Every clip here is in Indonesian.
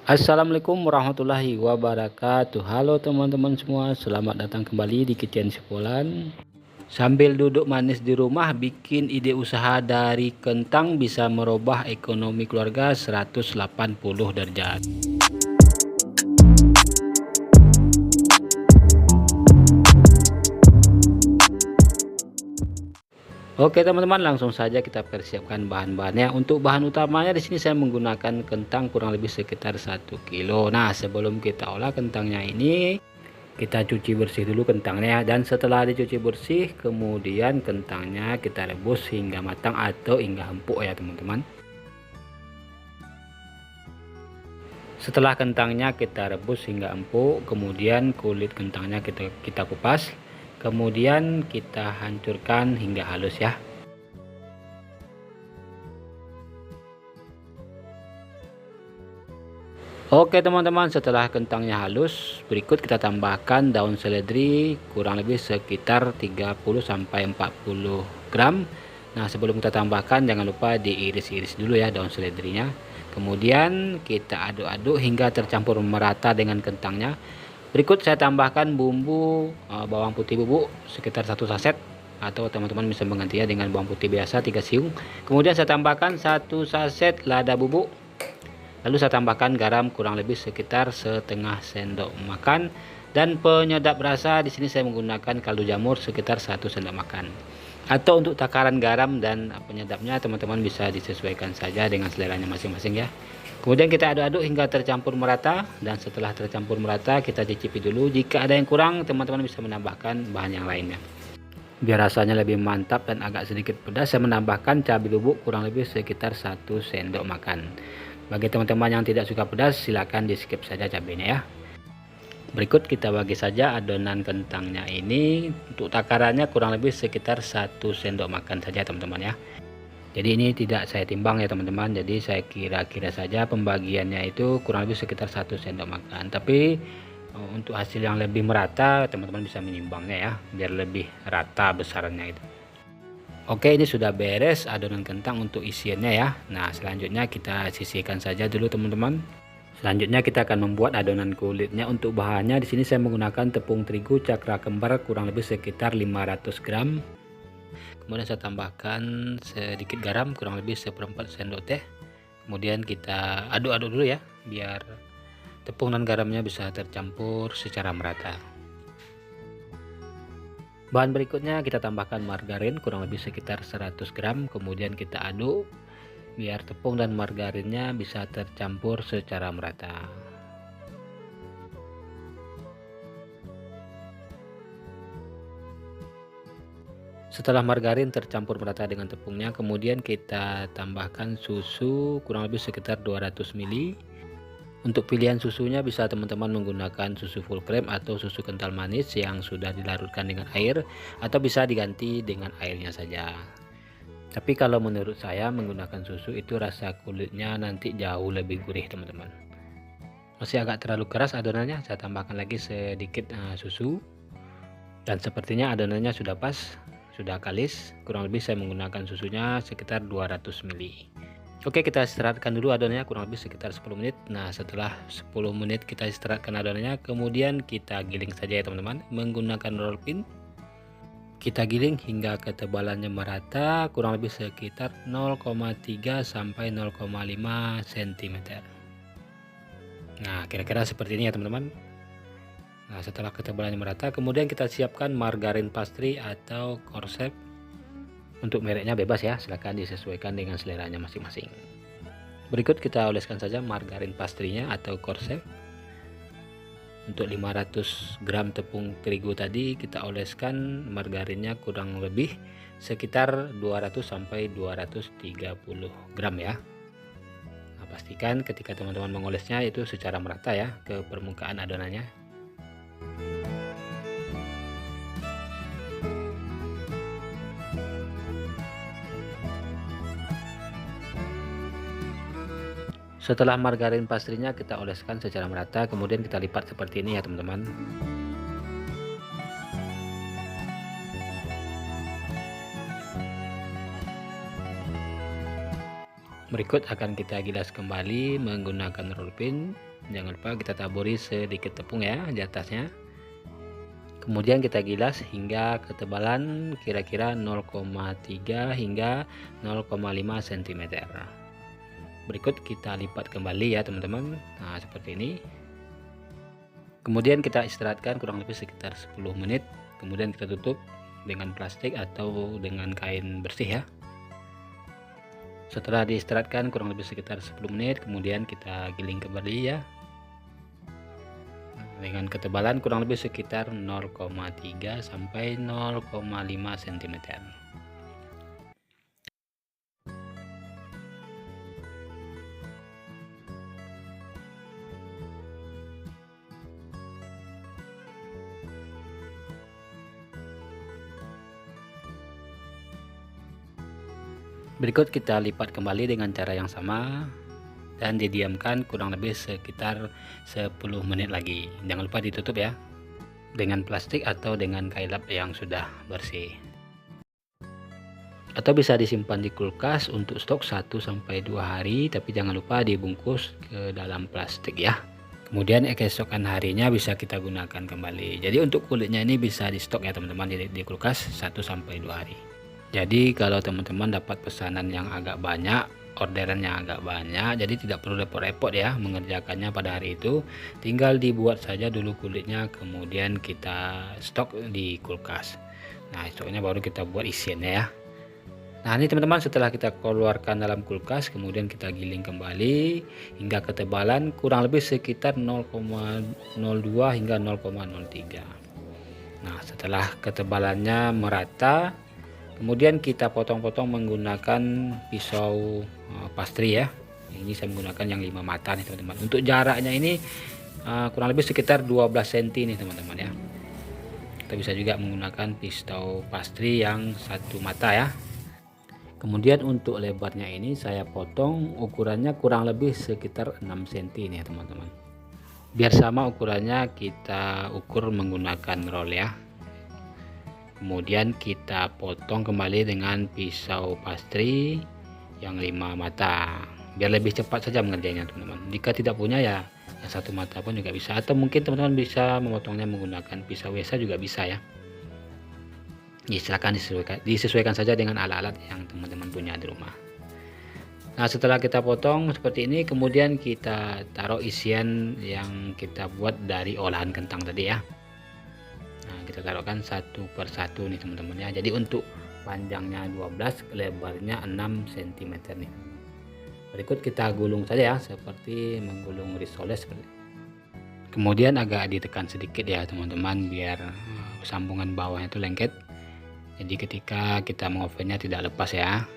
Assalamualaikum warahmatullahi wabarakatuh. Halo teman-teman semua, selamat datang kembali di Kitchen Sepolan. Sambil duduk manis di rumah, bikin ide usaha dari kentang bisa merubah ekonomi keluarga 180 derajat. Oke teman-teman, langsung saja kita persiapkan bahan-bahannya. Untuk bahan utamanya di sini saya menggunakan kentang kurang lebih sekitar 1 kilo. Nah, sebelum kita olah kentangnya ini, kita cuci bersih dulu kentangnya, dan setelah dicuci bersih kemudian kentangnya kita rebus hingga matang atau hingga empuk ya teman-teman. Setelah kentangnya kita rebus hingga empuk, kemudian kulit kentangnya kita kupas, kemudian kita hancurkan hingga halus ya. Oke teman-teman, setelah kentangnya halus, berikut kita tambahkan daun seledri kurang lebih sekitar 30 sampai 40 gram. Nah, sebelum kita tambahkan jangan lupa diiris-iris dulu ya daun seledrinya. Kemudian kita aduk-aduk hingga tercampur merata dengan kentangnya. Berikut saya tambahkan bumbu bawang putih bubuk sekitar 1 saset, atau teman-teman bisa menggantinya dengan bawang putih biasa 3 siung. Kemudian saya tambahkan 1 saset lada bubuk. Lalu saya tambahkan garam kurang lebih sekitar setengah sendok makan, dan penyedap rasa di sini saya menggunakan kaldu jamur sekitar 1 sendok makan. Atau untuk takaran garam dan penyedapnya teman-teman bisa disesuaikan saja dengan seleranya masing-masing ya. Kemudian kita aduk-aduk hingga tercampur merata, dan setelah tercampur merata kita cicipi dulu. Jika ada yang kurang, teman-teman bisa menambahkan bahan yang lainnya. Biar rasanya lebih mantap dan agak sedikit pedas, saya menambahkan cabai bubuk kurang lebih sekitar 1 sendok makan. Bagi teman-teman yang tidak suka pedas, silakan di skip saja cabenya ya. Berikut kita bagi saja adonan kentangnya ini. Untuk takarannya kurang lebih sekitar 1 sendok makan saja teman-teman ya. Jadi ini tidak saya timbang ya teman-teman, jadi saya kira-kira saja pembagiannya itu kurang lebih sekitar 1 sendok makan. Tapi untuk hasil yang lebih merata teman-teman bisa menimbangnya ya, biar lebih rata besarannya itu. Oke, ini sudah beres adonan kentang untuk isiannya ya. Nah, selanjutnya kita sisihkan saja dulu teman-teman. Selanjutnya kita akan membuat adonan kulitnya. Untuk bahannya di sini saya menggunakan tepung terigu cakra kembar kurang lebih sekitar 500 gram. Kemudian saya tambahkan sedikit garam kurang lebih seperempat sendok teh. Kemudian kita aduk-aduk dulu ya, biar tepung dan garamnya bisa tercampur secara merata. Bahan berikutnya kita tambahkan margarin kurang lebih sekitar 100 gram. Kemudian kita aduk biar tepung dan margarinnya bisa tercampur secara merata. Setelah margarin tercampur merata dengan tepungnya, kemudian kita tambahkan susu kurang lebih sekitar 200 ml. Untuk pilihan susunya bisa teman-teman menggunakan susu full cream atau susu kental manis yang sudah dilarutkan dengan air, atau bisa diganti dengan airnya saja. Tapi kalau menurut saya menggunakan susu itu rasa kulitnya nanti jauh lebih gurih teman-teman. Masih agak terlalu keras adonannya, saya tambahkan lagi sedikit susu. Dan sepertinya adonannya sudah pas, sudah kalis. Kurang lebih saya menggunakan susunya sekitar 200 ml. Oke, kita istirahatkan dulu adonannya kurang lebih sekitar 10 menit. Nah, setelah 10 menit kita istirahatkan adonannya, kemudian kita giling saja ya teman-teman menggunakan roll pin. Kita giling hingga ketebalannya merata, kurang lebih sekitar 0,3 sampai 0,5 cm. Nah, kira-kira seperti ini ya teman-teman. Nah, setelah ketebalannya merata, kemudian kita siapkan margarin pastry atau Corchef. Untuk mereknya bebas ya, silahkan disesuaikan dengan seleranya masing-masing. Berikut kita oleskan saja margarin pastrinya atau Corchef. Untuk 500 gram tepung terigu tadi kita oleskan margarinnya kurang lebih sekitar 200 sampai 230 gram ya. Nah, pastikan ketika teman-teman mengolesnya itu secara merata ya ke permukaan adonannya. Setelah margarin pastrinya kita oleskan secara merata, kemudian kita lipat seperti ini ya teman-teman. Berikut akan kita gilas kembali menggunakan roll pin. Jangan lupa kita taburi sedikit tepung ya di atasnya. Kemudian kita gilas hingga ketebalan kira-kira 0,3 hingga 0,5 cm. Berikut kita lipat kembali ya teman-teman. Nah, seperti ini. Kemudian kita istirahatkan kurang lebih sekitar 10 menit. Kemudian kita tutup dengan plastik atau dengan kain bersih ya. Setelah diistirahatkan kurang lebih sekitar 10 menit, kemudian kita giling kembali ya. Dengan ketebalan kurang lebih sekitar 0,3 sampai 0,5 cm. Berikut kita lipat kembali dengan cara yang sama dan didiamkan kurang lebih sekitar 10 menit lagi. Jangan lupa ditutup ya dengan plastik atau dengan kain lap yang sudah bersih. Atau bisa disimpan di kulkas untuk stok 1-2 hari, tapi jangan lupa dibungkus ke dalam plastik ya. Kemudian keesokan harinya bisa kita gunakan kembali. Jadi untuk kulitnya ini bisa di stok ya teman-teman di kulkas 1-2 hari. Jadi kalau teman-teman dapat pesanan yang agak banyak, orderan yang agak banyak, jadi tidak perlu repot-repot ya mengerjakannya pada hari itu. Tinggal dibuat saja dulu kulitnya, kemudian kita stok di kulkas. Nah, stoknya baru kita buat isiannya ya. Nah, ini teman-teman setelah kita keluarkan dalam kulkas, kemudian kita giling kembali hingga ketebalan kurang lebih sekitar 0,02 hingga 0,03. Nah, setelah ketebalannya merata, kemudian kita potong-potong menggunakan pisau pastry ya. Ini saya menggunakan yang 5 mata nih teman-teman. Untuk jaraknya ini kurang lebih sekitar 12 cm nih teman-teman ya. Kita bisa juga menggunakan pisau pastry yang 1 mata ya. Kemudian untuk lebarnya ini saya potong ukurannya kurang lebih sekitar 6 cm nih teman-teman. Biar sama ukurannya kita ukur menggunakan roll ya. Kemudian kita potong kembali dengan pisau pastry yang 5 mata, biar lebih cepat saja mengerjainnya teman-teman. Jika tidak punya ya yang 1 mata pun juga bisa, atau mungkin teman-teman bisa memotongnya menggunakan pisau biasa juga bisa ya. Ya, silakan disesuaikan saja dengan alat-alat yang teman-teman punya di rumah. Nah, setelah kita potong seperti ini, kemudian kita taruh isian yang kita buat dari olahan kentang tadi ya. Kita taruhkan satu per satu nih teman-teman ya. Jadi untuk panjangnya 12, lebarnya 6 cm nih. Berikut kita gulung saja ya, seperti menggulung risoles seperti. Kemudian agak ditekan sedikit ya teman-teman, biar sambungan bawahnya itu lengket. Jadi ketika kita mengovennya tidak lepas ya.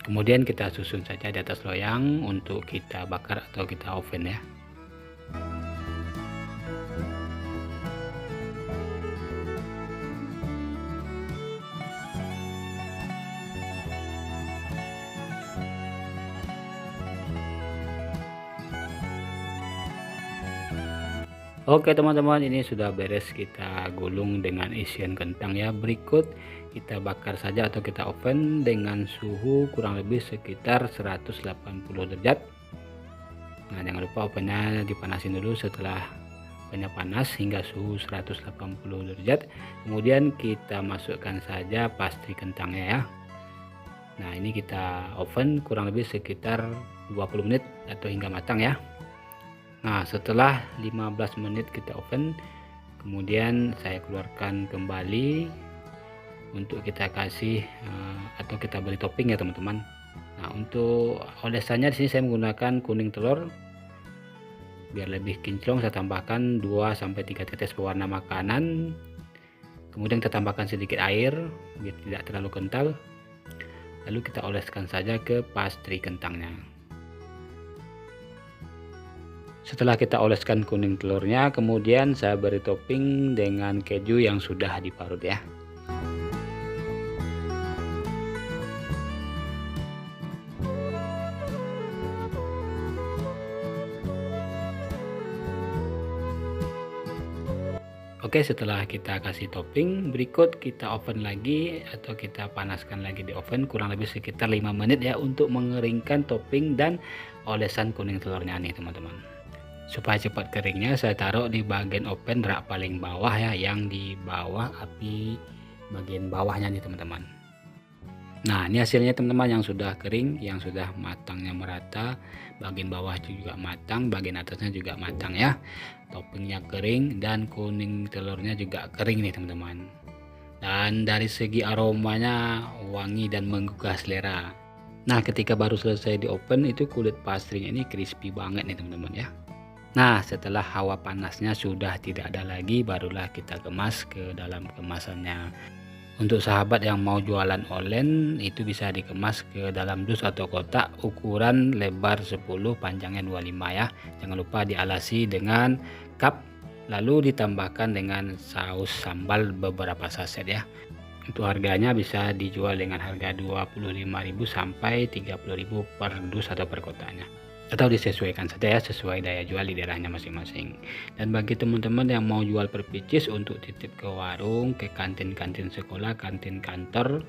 Kemudian kita susun saja di atas loyang untuk kita bakar atau kita oven ya. Oke teman-teman, ini sudah beres kita gulung dengan isian kentang ya. Berikut kita bakar saja atau kita oven dengan suhu kurang lebih sekitar 180 derajat. Nah, jangan lupa ovennya dipanasin dulu. Setelah ovennya panas hingga suhu 180 derajat, kemudian kita masukkan saja pastry kentangnya ya. Nah, ini kita oven kurang lebih sekitar 20 menit atau hingga matang ya. Nah, setelah 15 menit kita oven, kemudian saya keluarkan kembali untuk kita kasih atau kita beri topping ya teman-teman. Nah, untuk olesannya di sini saya menggunakan kuning telur. Biar lebih kinclong saya tambahkan 2-3 tetes pewarna makanan. Kemudian kita tambahkan sedikit air biar tidak terlalu kental. Lalu kita oleskan saja ke pastry kentangnya. Setelah kita oleskan kuning telurnya, kemudian saya beri topping dengan keju yang sudah diparut ya. Oke, setelah kita kasih topping, berikut kita oven lagi atau kita panaskan lagi di oven kurang lebih sekitar 5 menit ya untuk mengeringkan topping dan olesan kuning telurnya nih teman-teman. Supaya cepat keringnya saya taruh di bagian oven rak paling bawah ya, yang di bawah api bagian bawahnya nih teman-teman. Nah, ini hasilnya teman-teman, yang sudah kering, yang sudah matangnya merata, bagian bawah juga matang, bagian atasnya juga matang ya. Toppingnya kering dan kuning telurnya juga kering nih teman-teman. Dan dari segi aromanya wangi dan menggugah selera. Nah, ketika baru selesai di oven itu kulit pastrinya ini crispy banget nih teman-teman ya. Nah, setelah hawa panasnya sudah tidak ada lagi, barulah kita kemas ke dalam kemasannya. Untuk sahabat yang mau jualan online itu bisa dikemas ke dalam dus atau kotak ukuran lebar 10, panjangnya 25 ya. Jangan lupa dialasi dengan cup, lalu ditambahkan dengan saus sambal beberapa saset ya. Untuk harganya bisa dijual dengan harga 25.000 sampai 30.000 per dus atau per kotaknya. Atau disesuaikan saja ya, sesuai daya jual di daerahnya masing-masing. Dan bagi teman-teman yang mau jual per pieces untuk titip ke warung, ke kantin-kantin sekolah, kantin kantor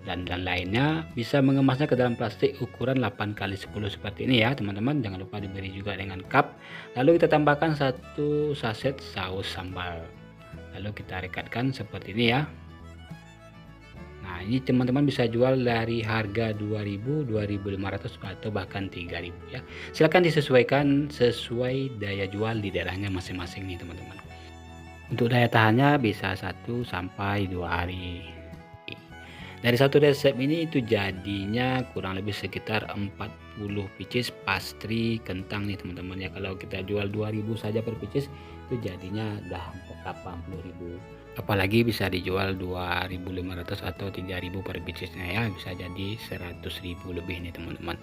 dan lainnya, bisa mengemasnya ke dalam plastik ukuran 8x10 seperti ini ya teman-teman. Jangan lupa diberi juga dengan cup. Lalu kita tambahkan 1 saset saus sambal, lalu kita rekatkan seperti ini ya. Nah, ini teman-teman bisa jual dari harga 2.000, 2.500 atau bahkan 3.000 ya. Silahkan disesuaikan sesuai daya jual di daerahnya masing-masing nih teman-teman. Untuk daya tahannya bisa 1 sampai 2 hari. Dari satu resep ini itu jadinya kurang lebih sekitar 40 pieces pastry kentang nih teman-teman ya. Kalau kita jual 2.000 saja per pieces itu jadinya udah 80.000. Apalagi bisa dijual 2.500 atau 3.000 per piecesnya ya, bisa jadi 100.000 lebih nih teman-teman.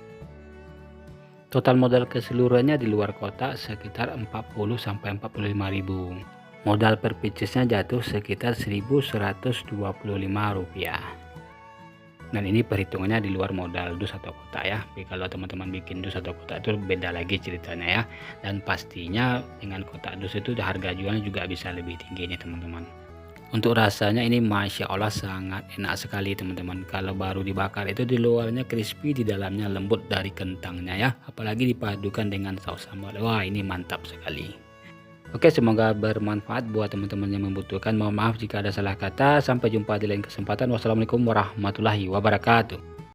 Total modal keseluruhannya di luar kota sekitar 40 sampai 45.000. Modal per piecesnya jatuh sekitar 1.125 rupiah. Dan ini perhitungannya di luar modal dus atau kotak ya. Tapi kalau teman-teman bikin dus atau kotak itu beda lagi ceritanya ya. Dan pastinya dengan kotak dus itu harga jualnya juga bisa lebih tinggi nih teman-teman. Untuk rasanya ini Masya Allah sangat enak sekali teman-teman. Kalau baru dibakar itu di luarnya crispy, di dalamnya lembut dari kentangnya ya. Apalagi dipadukan dengan saus sambal. Wah, ini mantap sekali. Oke, semoga bermanfaat buat teman-teman yang membutuhkan. Mohon maaf jika ada salah kata. Sampai jumpa di lain kesempatan. Wassalamualaikum warahmatullahi wabarakatuh.